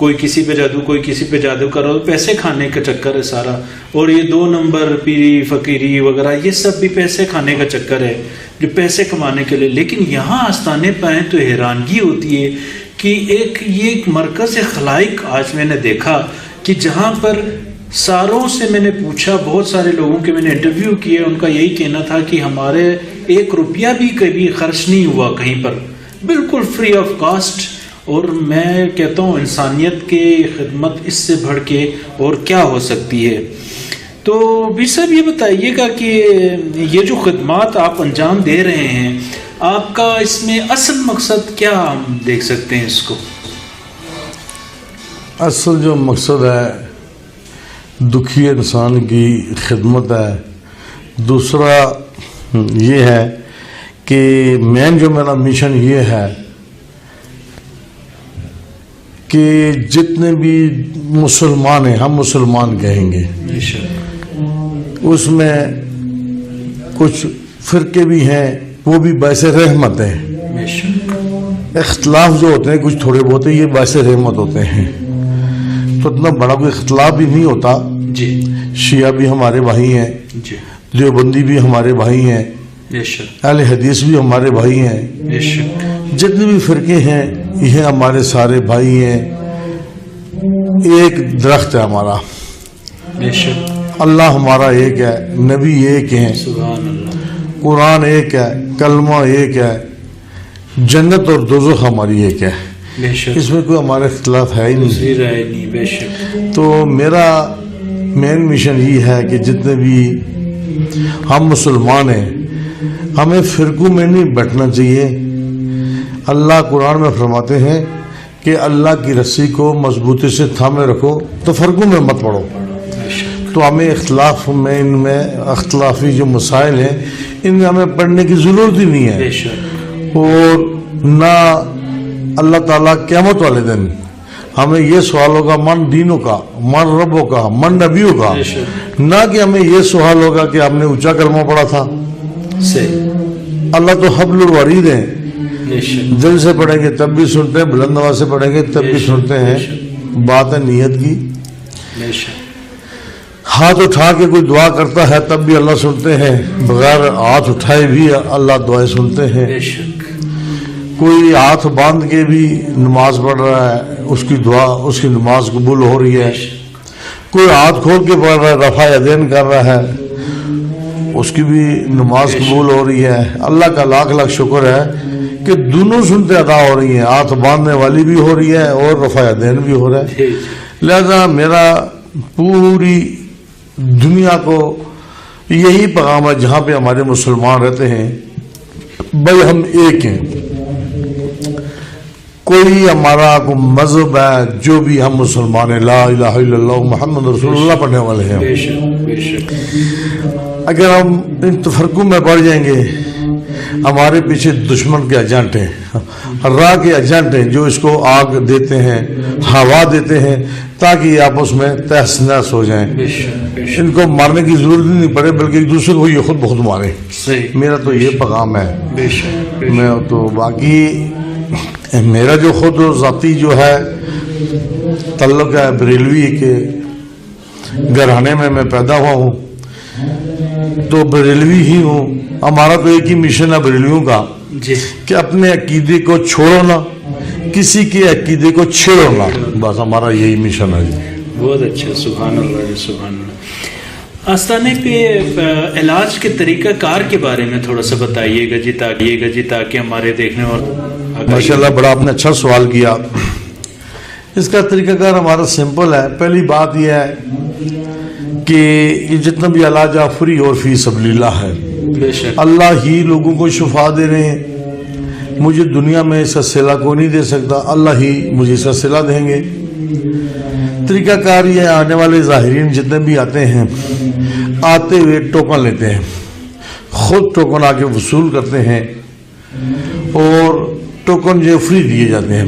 کوئی کسی پہ جادو کوئی کسی پہ جادو کر رہا ہو، پیسے کھانے کا چکر ہے سارا. اور یہ 2 نمبر پیری فقیری وغیرہ یہ سب بھی پیسے کھانے کا چکر ہے، جو پیسے کمانے کے لیے. لیکن یہاں آستانے پہ آئیں تو حیرانگی ہوتی ہے کہ یہ ایک مرکز خلائق آج میں نے دیکھا کہ جہاں پر ساروں سے میں نے پوچھا، بہت سارے لوگوں کے میں نے انٹرویو کیے، ان کا یہی کہنا تھا کہ ہمارے 1 روپیہ بھی کبھی خرچ نہیں ہوا کہیں پر، بالکل فری آف کاسٹ. اور میں کہتا ہوں انسانیت کی خدمت اس سے بڑھ کے اور کیا ہو سکتی ہے. تو بھی صاحب یہ بتائیے گا کہ یہ جو خدمات آپ انجام دے رہے ہیں، آپ کا اس میں اصل مقصد کیا ہم دیکھ سکتے ہیں اس کو؟ اصل جو مقصد ہے دکھی انسان کی خدمت ہے. دوسرا یہ ہے کہ مین جو میرا مشن یہ ہے کہ جتنے بھی مسلمان ہیں، ہم مسلمان کہیں گے، اس میں کچھ فرقے بھی ہیں، وہ بھی باعث رحمت ہیں. اختلاف جو ہوتے ہیں کچھ تھوڑے بہت یہ باعث رحمت ہوتے ہیں. تو اتنا بڑا کوئی اختلاف بھی نہیں ہوتا. جی شیعہ بھی ہمارے بھائی ہیں، جی دیوبندی بھی ہمارے بھائی ہیں، اہل حدیث بھی ہمارے بھائی ہیں. جتنے بھی فرقے ہیں یہ ہمارے سارے بھائی ہیں. ایک درخت ہے ہمارا، اللہ ہمارا ایک ہے، نبی ایک ہیں، قرآن ایک ہے، کلمہ ایک ہے، جنت اور دوزخ ہماری ایک ہے. اس میں کوئی ہمارا اختلاف ہے ہی نہیں. تو میرا مین مشن یہ ہے کہ جتنے بھی ہم مسلمان ہیں ہمیں فرقوں میں نہیں بیٹھنا چاہیے. اللہ قرآن میں فرماتے ہیں کہ اللہ کی رسی کو مضبوطی سے تھامے رکھو، تو فرقوں میں مت پڑو. تو ہمیں اختلاف میں ان میں اختلافی جو مسائل ہیں ان میں ہمیں پڑھنے کی ضرورت ہی نہیں ہے. اور نہ اللہ تعالیٰ قیامت والے دن ہمیں یہ سوال ہوگا من دینوں کا، من ربوں کا، من نبیوں کا، نہ کہ ہمیں یہ سوال ہوگا کہ آپ نے اونچا کلمہ پڑھا تھا. اللہ تو حبل الورید ہیں، دل سے پڑھیں گے تب بھی سنتے ہیں، بلند آواز سے پڑھیں گے تب بھی سنتے ہیں. بات ہے نیت کی. ہاتھ اٹھا کے کوئی دعا کرتا ہے تب بھی اللہ سنتے ہیں، بغیر ہاتھ اٹھائے بھی اللہ دعائیں سنتے ہیں. کوئی ہاتھ باندھ کے بھی نماز پڑھ رہا ہے، اس کی دعا، اس کی نماز قبول ہو رہی ہے. کوئی ہاتھ کھول کے پڑھ رہا ہے، رفع یدین کر رہا ہے، اس کی بھی نماز قبول ہو رہی ہے. اللہ کا لاکھ لاکھ شکر ہے کہ دونوں سنتے ادا ہو رہی ہیں، ہاتھ باندھنے والی بھی ہو رہی ہے اور رفع یدین بھی ہو رہا ہے. لہذا میرا پوری دنیا کو یہی پیغام ہے جہاں پہ ہمارے مسلمان رہتے ہیں، بھائی ہم ایک ہیں. کوئی ہمارا کوئی مذہب ہے جو بھی، ہم مسلمان ہیں، لا الہ الا اللہ محمد رسول اللہ پڑھنے والے ہیں. اگر ہم ان تفرقوں میں بڑھ جائیں گے، ہمارے پیچھے دشمن کے ایجنٹ ہیں، راہ کے ایجنٹ ہیں جو اس کو آگ دیتے ہیں، ہوا دیتے ہیں تاکہ یہ آپس میں تہس نہس ہو جائیں. ان کو مارنے کی ضرورت نہیں پڑے بلکہ ایک دوسرے کو یہ خود بخود مارے. میرا تو یہ پیغام ہے. میں تو باقی میرا جو خود ذاتی جو ہے تعلق ہے بریلوی کے گھرانے میں پیدا ہوا ہوں، تو بریلوی ہی ہوں. ہمارا تو ایک ہی مشن ہے بریلویوں کا کہ اپنے عقیدے کو چھوڑو نہ، کسی کے عقیدے کو چھیڑو نہ، بس ہمارا یہی مشن ہے. بہت اچھا، سبحان اللہ سبحان اللہ. آستانے پہ علاج کے طریقہ کار کے بارے میں تھوڑا سا بتائیے گا جی تاکہ ہمارے دیکھنے اور ماشاءاللہ بڑا آپ نے اچھا سوال کیا. اس کا طریقہ کار ہمارا سمپل ہے. پہلی بات یہ ہے کہ یہ جتنا بھی علاج ہے فری اور فی سبیل اللہ ہے. اللہ ہی لوگوں کو شفا دے رہے ہیں، مجھے دنیا میں اس کا صلہ کوئی نہیں دے سکتا، اللہ ہی مجھے اس کا صلہ دیں گے. طریقہ کار یہ آنے والے ظاہرین جتنے بھی آتے ہیں، آتے ہوئے ٹوکن لیتے ہیں، خود ٹوکن آ کے وصول کرتے ہیں اور ٹوکن جو فری دیے جاتے ہیں.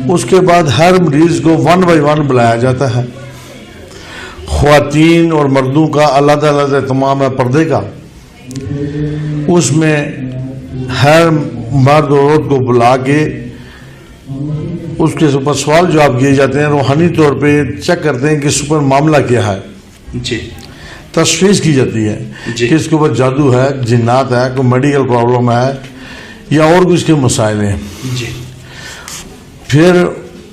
اس کے بعد ہر مریض کو 1 بائی 1 بلایا جاتا ہے. خواتین اور مردوں کا علیحدہ علیحدہ اہتمام ہے پردے کا. اس میں ہر مرد عورت کو بلا کے اس کے اوپر سوال جواب کیے جاتے ہیں، روحانی طور پہ چیک کرتے ہیں کہ اس پر معاملہ کیا ہے، جی تشخیص کی جاتی ہے جی کہ اس کے اوپر جادو ہے، جنات ہے، کوئی میڈیکل پرابلم ہے یا اور کچھ کے مسائل ہیں۔ جی پھر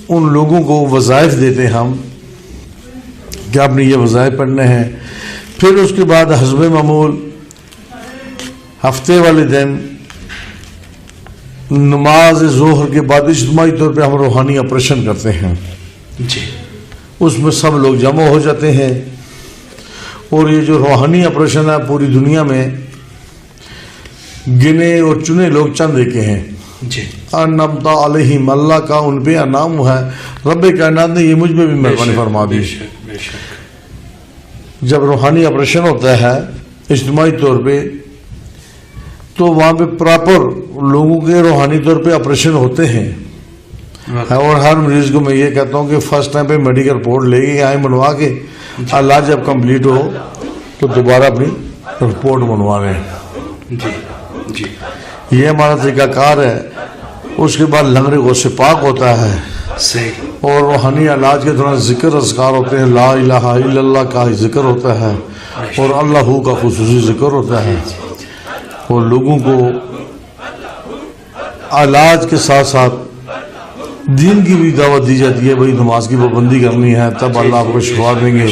ان لوگوں کو وظائف دیتے ہیں ہم کہ آپ نے یہ وظائف پڑھنے ہیں۔ پھر اس کے بعد حسب معمول ہفتے والے دن نماز ظہر کے بعد اجتماعی طور پہ ہم روحانی آپریشن کرتے ہیں، جی اس میں سب لوگ جمع ہو جاتے ہیں، اور یہ جو روحانی آپریشن ہے پوری دنیا میں گنے اور چنے لوگ چند ایک ہیں۔ جی انعمت علیہم، اللہ کا ان پہ انعام ہے، رب کائنات نے یہ مجھ پہ بھی مہربانی فرما دی۔ بے شک بے شک۔ جب روحانی آپریشن ہوتا ہے اجتماعی طور پہ تو وہاں پہ پراپر لوگوں کے روحانی طور پہ آپریشن ہوتے ہیں، اور ہر مریض کو میں یہ کہتا ہوں کہ فرسٹ ٹائم پہ میڈیکل رپورٹ لے کے آئیں بنوا کے، اللہ جب کمپلیٹ ہو تو دوبارہ اپنی رپورٹ بنوا رہے ہیں۔ جی جی یہ ہمارا طریقہ کار ہے۔ اس کے بعد لنگر غوث پاک ہوتا ہے، صحیح، اور روحانی علاج کے دوران ذکر اذکار ہوتے ہیں، لا الہ الا اللہ کا ذکر ہوتا ہے، اور اللہ کا خصوصی ذکر ہوتا ہے، اور لوگوں کو علاج کے ساتھ ساتھ دین کی بھی دعوت دی جاتی ہے، بھائی نماز کی پابندی کرنی ہے تب اللہ آپ کو شفا دیں گے۔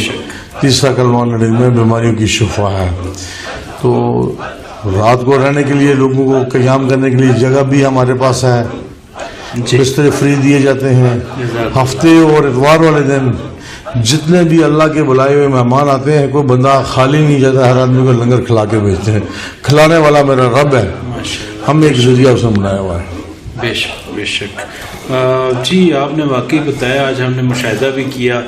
تیسرا کلمہ 99 بیماریوں کی شفا ہے۔ تو رات کو رہنے کے لیے لوگوں کو قیام کرنے کے لیے جگہ بھی ہمارے پاس ہے، بستر فری دیے جاتے ہیں۔ ہفتے اور اتوار والے دن جتنے بھی اللہ کے بلائے ہوئے مہمان آتے ہیں، کوئی بندہ خالی نہیں جاتا، ہر آدمی کو لنگر کھلا کے بھیجتے ہیں۔ کھلانے والا میرا رب ہے، ہم ایک ذریعہ اس نے بنایا ہوا ہے۔ بے شک بے شک۔ جی آپ نے واقعی بتایا، آج ہم نے مشاہدہ بھی کیا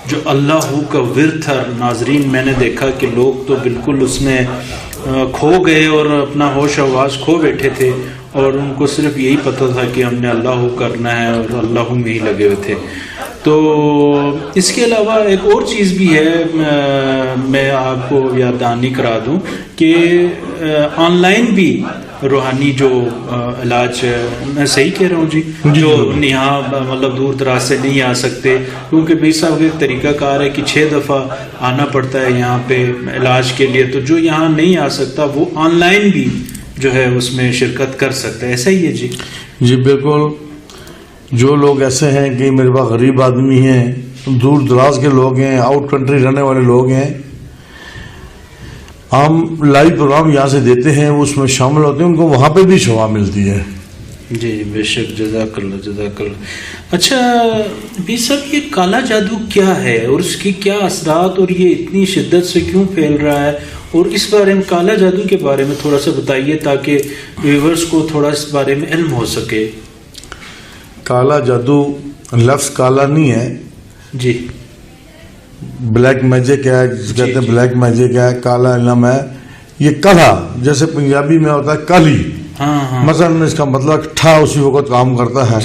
جو اللہ کا ورد تھا۔ ناظرین میں نے دیکھا کہ لوگ تو بالکل اس میں کھو گئے اور اپنا ہوش آواز کھو بیٹھے تھے، اور ان کو صرف یہی پتہ تھا کہ ہم نے اللہ کرنا ہے، اور اللہ میں ہی لگے ہوئے تھے۔ تو اس کے علاوہ ایک اور چیز بھی ہے، میں آپ کو یاد دہانی کرا دوں کہ آن لائن بھی روحانی جو علاج، میں صحیح کہہ رہا ہوں جی، جو یہاں مطلب دور دراز سے نہیں آ سکتے، کیونکہ بھائی صاحب ایک طریقہ کار ہے کہ 6 دفعہ آنا پڑتا ہے یہاں پہ علاج کے لیے، تو جو یہاں نہیں آ سکتا وہ آن لائن بھی جو ہے اس میں شرکت کر سکتا ہے، ایسا ہی ہے جی؟ جی بالکل۔ جو لوگ ایسے ہیں کہ میرے پاس غریب آدمی ہیں، دور دراز کے لوگ ہیں، آؤٹ کنٹری رہنے والے لوگ ہیں، ہم لائیو پروگرام یہاں سے دیتے ہیں، اس میں شامل ہوتے ہیں، ان کو وہاں پہ بھی شفا ملتی ہے۔ جی بے شک، جزاک اللہ جزاک اللہ۔ اچھا بھی صاحب، یہ کالا جادو کیا ہے اور اس کی کیا اثرات، اور یہ اتنی شدت سے کیوں پھیل رہا ہے، اور اس بارے میں کالا جادو کے بارے میں تھوڑا سا بتائیے تاکہ ویورز کو تھوڑا اس بارے میں علم ہو سکے۔ کالا جادو لفظ کالا نہیں ہے جی، بلیک میجک ہے، جس کہتے ہیں بلیک میجک ہے، کالا علم ہے۔ یہ کلا جیسے پنجابی میں ہوتا ہے کالی، ہاں مثلا اس کا مطلب ٹھا اسی وقت کام کرتا ہے،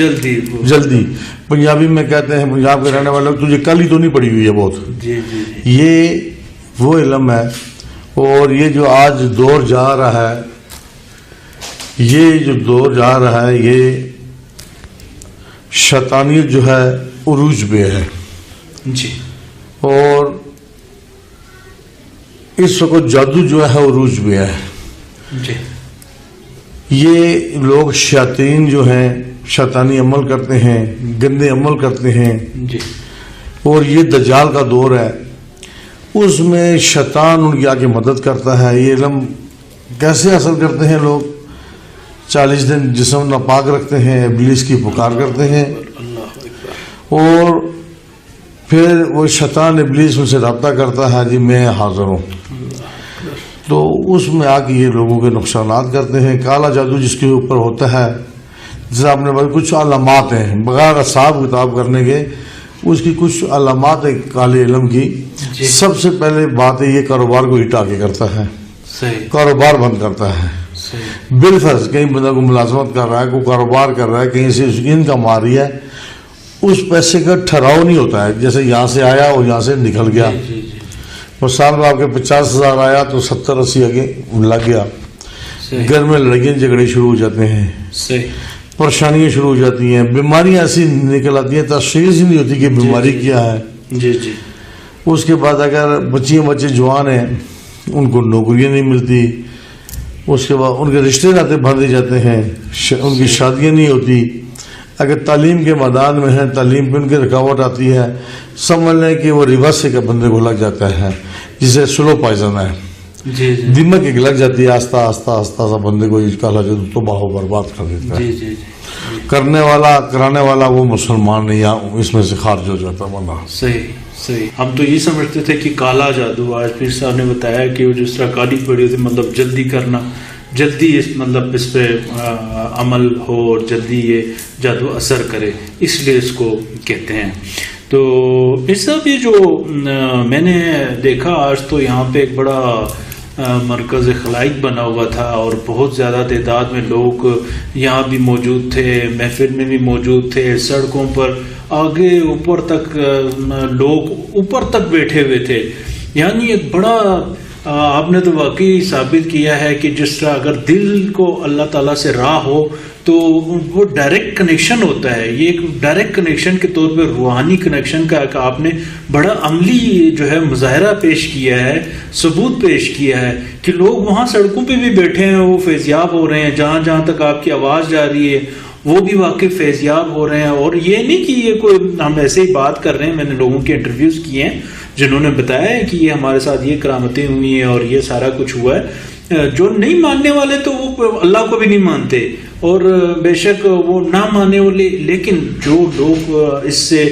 جلدی۔ پنجابی میں کہتے ہیں پنجاب کے رہنے والے لوگ، تجھے کالی تو نہیں پڑی ہوئی ہے بہت۔ جی جی، یہ وہ علم ہے، اور یہ جو آج دور جا رہا ہے، یہ جو دور جا رہا ہے، یہ شیطانیت جو ہے عروج پہ ہے جی، اور اس وقت جادو جو ہے عروج پہ ہے۔ جی، یہ لوگ شیاطین جو ہیں شیطانی عمل کرتے ہیں، گندے عمل کرتے ہیں، جی، اور یہ دجال کا دور ہے، اس میں شیطان ان کی آگے مدد کرتا ہے۔ یہ علم کیسے حاصل کرتے ہیں لوگ؟ 40 دن جسم ناپاک رکھتے ہیں، ابلیس کی پکار کرتے ہیں، اور پھر وہ شیطان ابلیس ان سے رابطہ کرتا ہے، جی میں حاضر ہوں، تو اس میں آ کے یہ لوگوں کے نقصانات کرتے ہیں۔ کالا جادو جس کے اوپر ہوتا ہے، جیسے آپ نے بولا کچھ علامات ہیں، بغیر حساب کتاب کرنے کے اس کی کچھ علامات ہیں کالے علم کی۔ سب سے پہلے بات ہے یہ کاروبار کو ہٹا کے کرتا ہے، کاروبار بند کرتا ہے۔ بالفرض کہیں بندہ کو ملازمت کر رہا ہے، کوئی کاروبار کر رہا ہے، کہیں سے اس کی انکم آ رہی ہے، اس پیسے کا ٹھہراؤ نہیں ہوتا ہے، جیسے یہاں سے آیا اور یہاں سے نکل گیا، اور سال میں آپ کے 50,000 آیا تو 70-80 آگے لگ گیا، گھر میں لڑائیاں جھگڑے شروع ہو جاتے ہیں، پریشانیاں شروع ہو جاتی ہیں، بیماریاں ایسی نکل آتی ہیں، تشخیص ہی نہیں ہوتی کہ بیماری کیا ہے۔ جی جی۔ اس کے بعد اگر بچے جوان ہیں ان کو نوکریاں نہیں ملتی، اس کے بعد ان کے رشتے ناطے بھر دی جاتے ہیں، ان کی شادیاں نہیں ہوتی۔ اگر تعلیم کے میدان میں ہیں، تعلیم پہ ان کی رکاوٹ آتی ہے، سمجھ لیں کہ وہ ریورس کا بندے کو لگ جاتا ہے، جسے سلو پائزن ہے، جی جی، دماغ ایک لگ جاتی ہے، آہستہ آہستہ آہستہ سا بندے کو کالا جادو تباہ و برباد کر دیتا ہے۔ جی جی جی، کرنے والا کرانے والا وہ مسلمان نہیں، یا اس میں سے خارج ہو جاتا بندہ۔ صحیح صحیح۔ ہم تو یہ سمجھتے تھے کہ کالا جادو، آج پیر صاحب نے بتایا کہ وہ جس طرح کالی پڑی ہوتی، مطلب جلدی کرنا، جلدی اس پہ عمل ہو اور جلدی یہ جادو اثر کرے، اس لیے اس کو کہتے ہیں۔ تو اس صاحب یہ جو میں نے دیکھا آج تو یہاں پہ ایک بڑا مرکز خلائق بنا ہوا تھا اور بہت زیادہ تعداد میں لوگ یہاں بھی موجود تھے، محفل میں بھی موجود تھے، سڑکوں پر آگے اوپر تک لوگ اوپر تک بیٹھے ہوئے تھے۔ یعنی ایک بڑا آپ نے تو واقعی ثابت کیا ہے کہ جس طرح اگر دل کو اللہ تعالیٰ سے راہ ہو تو وہ ڈائریکٹ کنیکشن ہوتا ہے۔ یہ ایک ڈائریکٹ کنیکشن کے طور پہ روحانی کنیکشن کا ایک آپ نے بڑا عملی جو ہے مظاہرہ پیش کیا ہے، ثبوت پیش کیا ہے کہ لوگ وہاں سڑکوں پہ بھی بیٹھے ہیں، وہ فیضیاب ہو رہے ہیں، جہاں جہاں تک آپ کی آواز جا رہی ہے وہ بھی واقعی فیضیاب ہو رہے ہیں۔ اور یہ نہیں کہ یہ کوئی ہم ایسے ہی بات کر رہے ہیں، میں نے لوگوں کے انٹرویوز کیے ہیں جنہوں نے بتایا ہے کہ یہ ہمارے ساتھ یہ کرامتیں ہوئی ہیں اور یہ سارا کچھ ہوا ہے۔ جو نہیں ماننے والے تو وہ اللہ کو بھی نہیں مانتے، اور بے شک وہ نہ ماننے والے، لیکن جو لوگ اس سے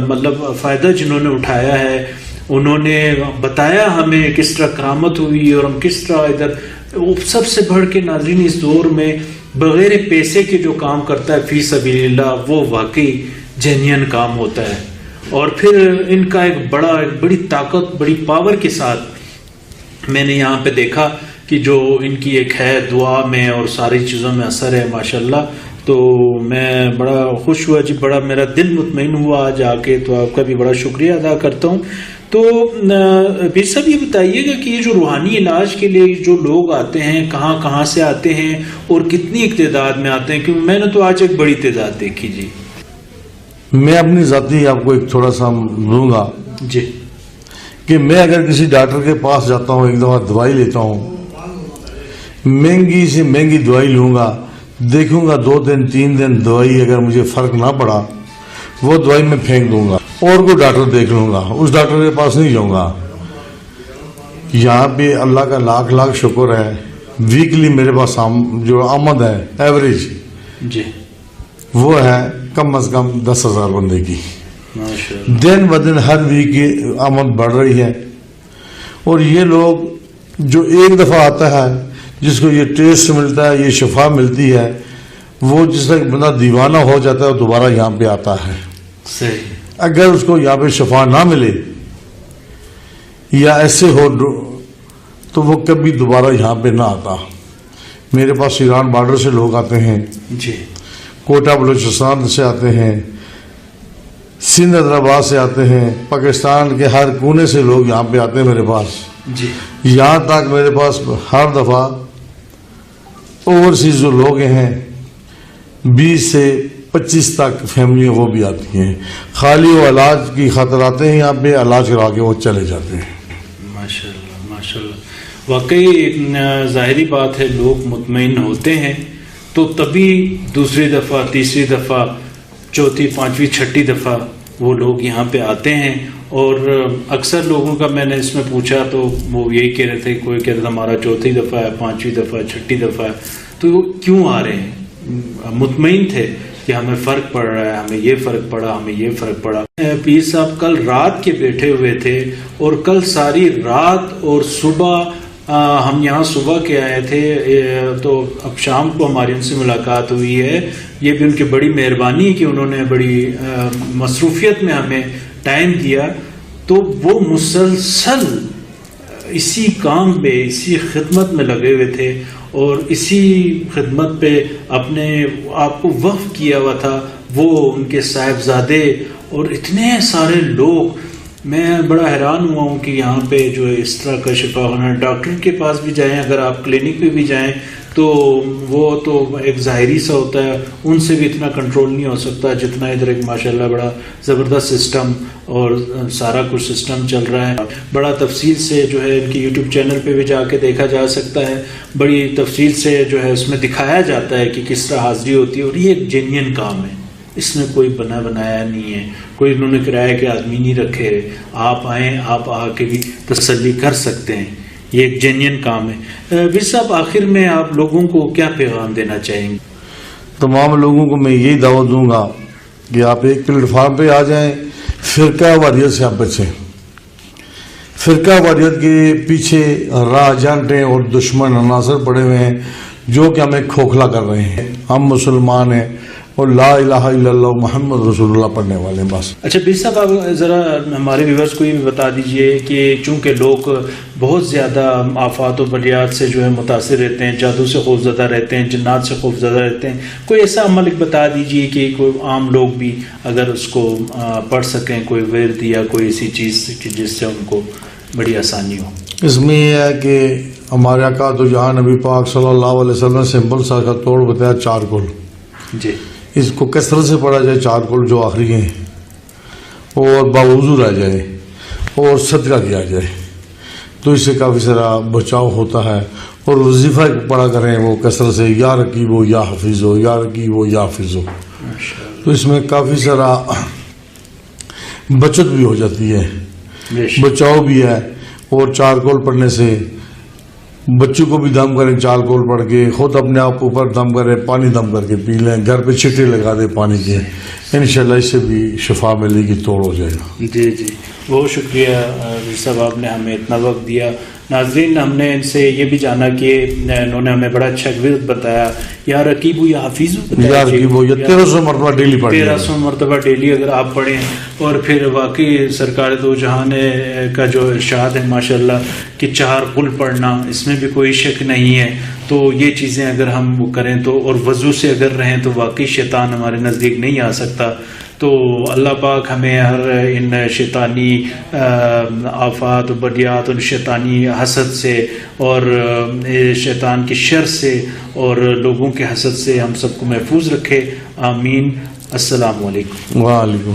مطلب فائدہ جنہوں نے اٹھایا ہے، انہوں نے بتایا ہمیں کس طرح کرامت ہوئی اور ہم کس طرح ادھر، سب سے بڑھ کے ناظرین اس دور میں بغیر پیسے کے جو کام کرتا ہے فی سبیل اللہ، وہ واقعی جینین کام ہوتا ہے۔ اور پھر ان کا ایک بڑی طاقت، بڑی پاور کے ساتھ میں نے یہاں پہ دیکھا کہ جو ان کی ایک ہے دعا میں اور ساری چیزوں میں اثر ہے ماشاءاللہ۔ تو میں بڑا خوش ہوا جی، بڑا میرا دل مطمئن ہوا آج آ کے، تو آپ کا بھی بڑا شکریہ ادا کرتا ہوں۔ تو پھر سب یہ بتائیے گا کہ یہ جو روحانی علاج کے لیے جو لوگ آتے ہیں کہاں کہاں سے آتے ہیں اور کتنی تعداد میں آتے ہیں، کیونکہ میں نے تو آج ایک بڑی تعداد دیکھی جی۔ میں اپنی ذاتی آپ کو ایک تھوڑا سا دوں گا جی، کہ میں اگر کسی ڈاکٹر کے پاس جاتا ہوں، ایک دفعہ دوائی لیتا ہوں، مہنگی سے مہنگی دوائی لوں گا، دیکھوں گا 2 دن 3 دن دوائی اگر مجھے فرق نہ پڑا، وہ دوائی میں پھینک دوں گا اور کوئی ڈاکٹر دیکھ لوں گا، اس ڈاکٹر کے پاس نہیں جاؤں گا۔ یہاں پہ اللہ کا لاکھ لاکھ شکر ہے، ویکلی میرے پاس جو آمد ہے ایوریج جی، وہ ہے کم از کم 10,000 بندے کی۔ ماشاءاللہ، دن بدن ہر ویک کی آمد بڑھ رہی ہے۔ اور یہ لوگ جو ایک دفعہ آتا ہے، جس کو یہ ٹیسٹ ملتا ہے، یہ شفا ملتی ہے، وہ جس طرح بندہ دیوانہ ہو جاتا ہے وہ دوبارہ یہاں پہ آتا ہے۔ صحیح۔ اگر اس کو یہاں پہ شفا نہ ملے یا ایسے ہو تو وہ کبھی دوبارہ یہاں پہ نہ آتا۔ میرے پاس ایران بارڈر سے لوگ آتے ہیں، جی، کوٹا بلوچستان سے آتے ہیں، سندھ حیدرآباد سے آتے ہیں، پاکستان کے ہر کونے سے لوگ یہاں پہ آتے ہیں میرے پاس۔ جی، یہاں تک میرے پاس ہر دفعہ اوورسیز جو لوگ ہیں 20 سے 25 تک فیملیاں وہ بھی آتی ہیں، خالی وہ علاج کی خاطر آتے ہیں، یہاں پہ علاج کرا کے وہ چلے جاتے ہیں۔ ماشاءاللہ ماشاءاللہ، واقعی ظاہری بات ہے، لوگ مطمئن ہوتے ہیں تو تبھی دوسری دفعہ، تیسری دفعہ، چوتھی، پانچویں، چھٹی دفعہ وہ لوگ یہاں پہ آتے ہیں۔ اور اکثر لوگوں کا میں نے اس میں پوچھا تو وہ یہی کہہ رہے تھے، کوئی کہہ رہا تھا ہمارا چوتھی دفعہ ہے، پانچویں دفعہ ہے، چھٹی دفعہ ہے، تو وہ کیوں آ رہے ہیں؟ مطمئن تھے کہ ہمیں فرق پڑ رہا ہے، ہمیں یہ فرق پڑا، ہمیں یہ فرق پڑا۔ پیر صاحب کل رات کے بیٹھے ہوئے تھے اور کل ساری رات اور صبح ہم یہاں صبح کے آئے تھے، تو اب شام کو ہماری ان سے ملاقات ہوئی ہے۔ یہ بھی ان کی بڑی مہربانی ہے کہ انہوں نے بڑی مصروفیت میں ہمیں ٹائم دیا، تو وہ مسلسل اسی کام پہ، اسی خدمت میں لگے ہوئے تھے اور اسی خدمت پہ اپنے آپ کو وقف کیا ہوا تھا، وہ ان کے صاحبزادے اور اتنے سارے لوگ۔ میں بڑا حیران ہوا ہوں کہ یہاں پہ جو اس طرح کا شفا ہونا، ڈاکٹر کے پاس بھی جائیں، اگر آپ کلینک پہ بھی جائیں تو وہ تو ایک ظاہری سا ہوتا ہے، ان سے بھی اتنا کنٹرول نہیں ہو سکتا جتنا ادھر ایک ماشاءاللہ بڑا زبردست سسٹم اور سارا کچھ سسٹم چل رہا ہے. بڑا تفصیل سے جو ہے ان کی یوٹیوب چینل پہ بھی جا کے دیکھا جا سکتا ہے، بڑی تفصیل سے جو ہے اس میں دکھایا جاتا ہے کہ کس طرح حاضری ہوتی ہے، اور یہ ایک جینین کام ہے، اس میں کوئی بنایا نہیں ہے، کوئی انہوں نے کرایہ کے آدمی نہیں رکھے. آپ آئیں، آپ آ کے بھی تسلی کر سکتے ہیں، یہ ایک جینین کام ہے. ویر صاحب آخر میں آپ لوگوں کو کیا پیغام دینا چاہیں گے؟ تمام لوگوں کو میں یہی دعوت دوں گا کہ آپ ایک پلیٹ فارم پہ آ جائیں، فرقہ واریت سے آپ بچیں. فرقہ واریت کے پیچھے راہ جانٹیں اور دشمن عناصر پڑے ہوئے ہیں جو کہ ہمیں کھوکھلا کر رہے ہیں. ہم مسلمان ہیں اور لا الہ الا اللہ محمد رسول اللہ پڑھنے والے ہیں بس. اچھا بیر صاحب، آپ ذرا ہمارے ویورز کو یہ بھی بتا دیجئے کہ چونکہ لوگ بہت زیادہ آفات و بلیات سے جو ہے متاثر رہتے ہیں، جادو سے خوف زدہ رہتے ہیں، جنات سے خوف زدہ رہتے ہیں، کوئی ایسا عمل بتا دیجئے کہ کوئی عام لوگ بھی اگر اس کو پڑھ سکیں، کوئی ورد یا کوئی ایسی چیز جس سے ان کو بڑی آسانی ہو. اس میں یہ ہے کہ ہمارے آقا تو جہاں نبی پاک صلی اللہ علیہ وسلم نے سمپل سا کا توڑ بتایا چارکول. جی، اس کو کثرت سے پڑھا جائے چارکول جو آخری ہیں، اور باوضو رہ جائے اور صدقہ کیا جائے تو اس سے کافی سارا بچاؤ ہوتا ہے. اور وظیفہ پڑھا کریں وہ کثرت سے، یا رقیب ہو یا حفیظ ہو، یا رقیب ہو یا حفیظ ہو. تو اس میں کافی سارا بچت بھی ہو جاتی ہے، بچاؤ بھی ہے. اور چارکول پڑھنے سے بچوں کو بھی دم کریں، چارکول پڑھ کے خود اپنے آپ کے اوپر دم کریں، پانی دم کر کے پی لیں، گھر پہ چھٹے لگا دیں پانی کے، انشاءاللہ اس سے بھی شفا ملے گی، توڑ ہو جائے گا. جی جی، بہت شکریہ ویر صاحب، آپ نے ہمیں اتنا وقت دیا. ناظرین، ہم نے ان سے یہ بھی جانا کہ انہوں نے ہمیں بڑا اچھا ورد بتایا، یا رقیب یا حفیظ، یا رقیب یا 1300 مرتبہ ڈیلی پڑھیں، 1300 مرتبہ ڈیلی اگر آپ پڑھیں. اور پھر واقعی سرکار دو جہان کا جو ارشاد ہے ماشاءاللہ کہ 4 قل پڑھنا، اس میں بھی کوئی شک نہیں ہے. تو یہ چیزیں اگر ہم وہ کریں تو، اور وضو سے اگر رہیں تو واقعی شیطان ہمارے نزدیک نہیں آ سکتا. تو اللہ پاک ہمیں ہر ان شیطانی آفات و بدیات اور شیطانی حسد سے اور شیطان کی شر سے اور لوگوں کے حسد سے ہم سب کو محفوظ رکھے. آمین. السلام علیکم. وعلیکم